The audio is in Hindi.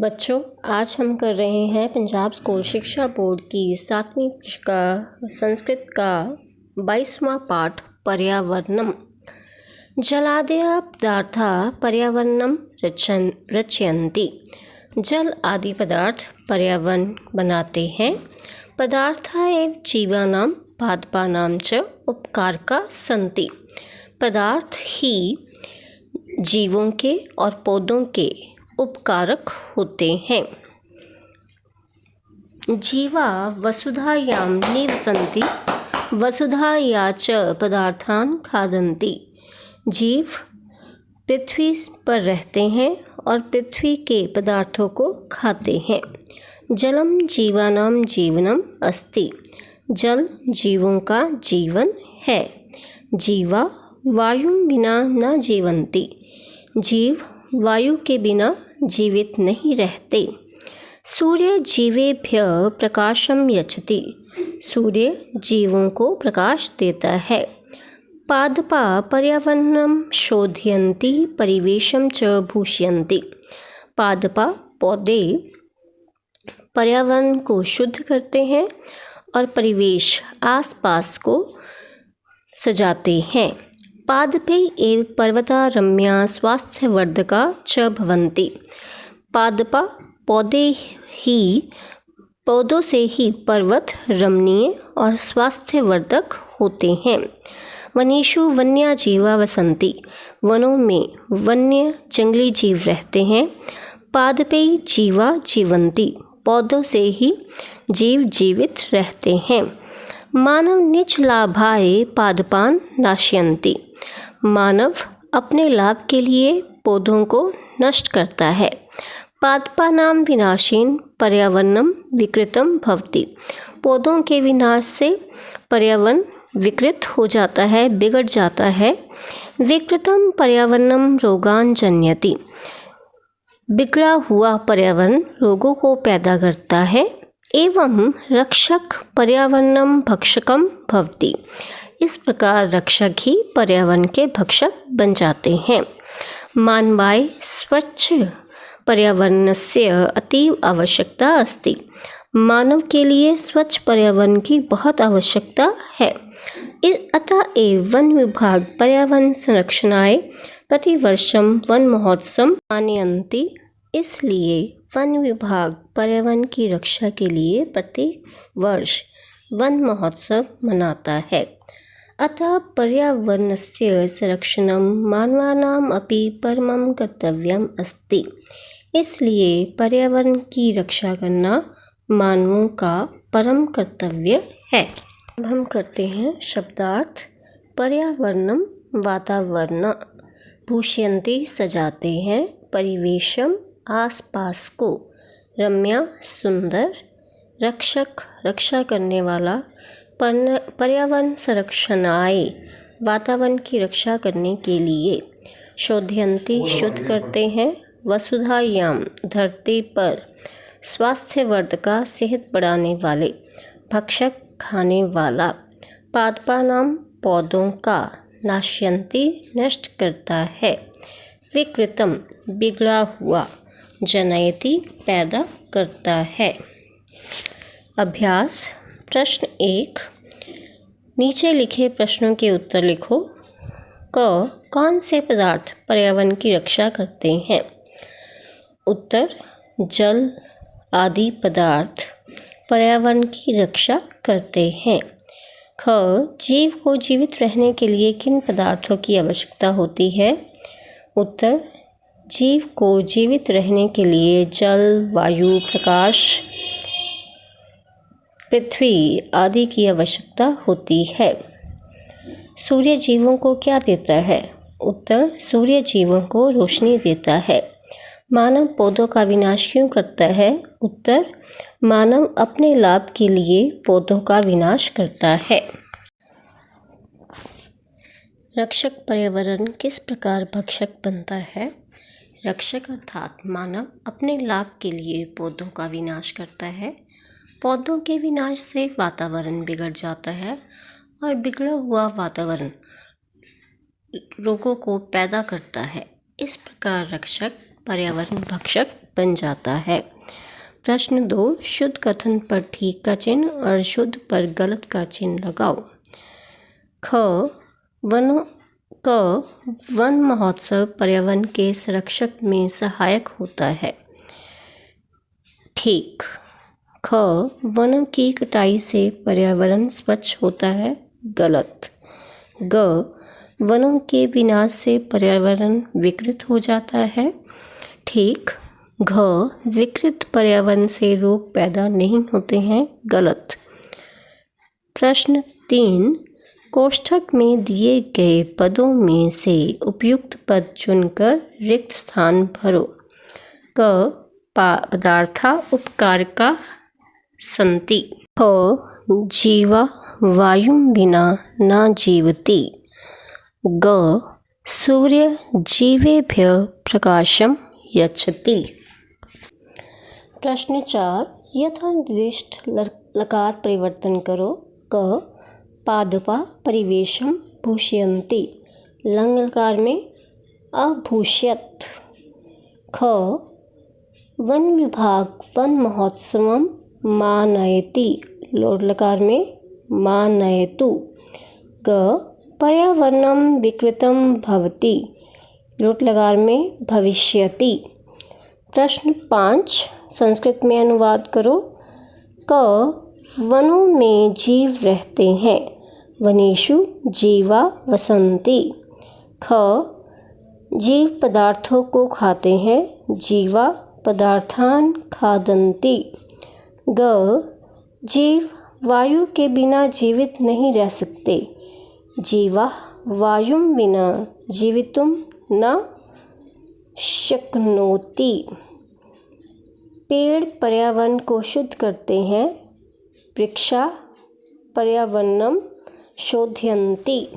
बच्चों, आज हम कर रहे हैं पंजाब स्कूल शिक्षा बोर्ड की 7वीं का संस्कृत का 22वां पाठ पर्यावरणम। जलादयः पदार्था पर्यावरणम रचयन्ति। जल आदि पदार्थ पर्यावरण बनाते हैं। पदार्था एव जीवानां पादपानां च उपकारका सन्ति। पदार्थ ही जीवों के और पौधों के उपकारक होते हैं। जीवा वसुधायां निवसन्ति, वसुधाया च पदार्थान् खादन्ति। जीव पृथ्वी पर रहते हैं और पृथ्वी के पदार्थों को खाते हैं। जलम जीवानां जीवनम अस्ति। जल जीवों का जीवन है। जीवा वायु बिना न जीवन्ति। जीव वायु के बिना जीवित नहीं रहते। सूर्य जीवेभ्य प्रकाशम यच्छति। सूर्य जीवों को प्रकाश देता है। पादपा पर्यावरणम शोधयन्ति, परिवेशम च भूषयन्ति। पादपा पौधे पर्यावरण को शुद्ध करते हैं और परिवेश आसपास को सजाते हैं। पादपे एव पर्वता रम्या स्वास्थ्यवर्धका च भवन्ति। पादपा पौधों से ही पर्वत रमणीय और स्वास्थ्यवर्धक होते हैं। वनेषु वन्यजीवा वसन्ति। वनों में वन्य जंगली जीव रहते हैं। पादपे जीवा जीवन्ति। पौधों से ही जीव जीवित रहते हैं। मानव निज लाभाय पादपान नाशयन्ति। मानव अपने लाभ के लिए पौधों को नष्ट करता है। पादपानां विनाशेन पर्यावरणम विकृतम भवति। पौधों के विनाश से पर्यावरण विकृत हो जाता है, बिगड़ जाता है। विकृतम पर्यावरणम रोगान जनयति। बिगड़ा हुआ पर्यावरण रोगों को पैदा करता है। एवं रक्षक पर्यावरणम भक्षकम भवति। इस प्रकार रक्षक ही पर्यावरण के भक्षक बन जाते हैं। मानवाय स्वच्छ पर्यावरणस्य अतीव आवश्यकता अस्ति। मानव के लिए स्वच्छ पर्यावरण की बहुत आवश्यकता है। अतः एव वन विभाग पर्यावरण संरक्षणाय प्रतिवर्षम वन महोत्सव आनयन्ति। इसलिए वन विभाग पर्यावरण की रक्षा के लिए प्रत्येक वर्ष वन महोत्सव मनाता है। अतः पर्यावरणस्य संरक्षणं मानवानाम् अपि परमं कर्तव्यम् अस्ति। इसलिए पर्यावरण की रक्षा करना मानवों का परम कर्तव्य है। अब हम करते हैं शब्दार्थ। पर्यावरणम वातावरण, भूषयन्ति सजाते हैं, परिवेशम आसपास को, रम्या सुंदर, रक्षक रक्षा करने वाला, पर्यावरण संरक्षणाय वातावरण की रक्षा करने के लिए, शोधयन्ति शुद्ध करते हैं, वसुधायाम धरती पर, स्वास्थ्यवर्धका सेहत बढ़ाने वाले, भक्षक खाने वाला, पादपानाम पौधों का, नाशयन्ति नष्ट करता है, विकृतम बिगड़ा हुआ, जनयति पैदा करता है। अभ्यास प्रश्न 1। नीचे लिखे प्रश्नों के उत्तर लिखो। कौन से पदार्थ पर्यावरण की रक्षा करते हैं? उत्तर, जल आदि पदार्थ पर्यावरण की रक्षा करते हैं। जीव को जीवित रहने के लिए किन पदार्थों की आवश्यकता होती है? उत्तर, जीव को जीवित रहने के लिए जल, वायु, प्रकाश, पृथ्वी आदि की आवश्यकता होती है। सूर्य जीवों को क्या देता है? उत्तर, सूर्य जीवों को रोशनी देता है। मानव पौधों का विनाश क्यों करता है? उत्तर, मानव अपने लाभ के लिए पौधों का विनाश करता है। रक्षक पर्यावरण किस प्रकार भक्षक बनता है? रक्षक अर्थात मानव अपने लाभ के लिए पौधों का विनाश करता है। पौधों के विनाश से वातावरण बिगड़ जाता है और बिगड़ा हुआ वातावरण रोगों को पैदा करता है। इस प्रकार रक्षक पर्यावरण भक्षक बन जाता है। प्रश्न 2, शुद्ध कथन पर ठीक का चिन्ह और शुद्ध पर गलत का चिन्ह लगाओ। वन महोत्सव पर्यावरण के संरक्षण में सहायक होता है। ठीक। ख, वनों की कटाई से पर्यावरण स्वच्छ होता है। गलत। ग, वनों के विनाश से पर्यावरण विकृत हो जाता है। ठीक। घ, विकृत पर्यावरण से रोग पैदा नहीं होते हैं। गलत। प्रश्न 3, कोष्ठक में दिए गए पदों में से उपयुक्त पद चुनकर रिक्त स्थान भरो। क, पदार्था उपकारका सन्ति। ख, जीवा वायुं विना न जीवति। ग, सूर्य जीवेभ्यः प्रकाशं यच्छति। प्रश्न 4, यथा निर्दिष्ट लकार परिवर्तन करो। क, पादपा परिवेशम भूषयन्ति। लंग लकार में अभूष्यत। ख, वन विभाग वन महोत्सवम मानयति। लोट लकार में मानयतु। ग, पर्यावरणम विकृतम भवति। लोट लकार में भविष्यति। प्रश्न 5, संस्कृत में अनुवाद करो। क, वनों में जीव रहते हैं। वनेषु जीवा वसन्ति। ख, जीव पदार्थों को खाते हैं। जीवा पदार्थान खादन्ति। ग, जीव वायु के बिना जीवित नहीं रह सकते। जीवा वायुं विना जीवितुं न शक्नोति। पेड़ पर्यावरण को शुद्ध करते हैं। वृक्षा पर्यावरणं शोधयन्ति।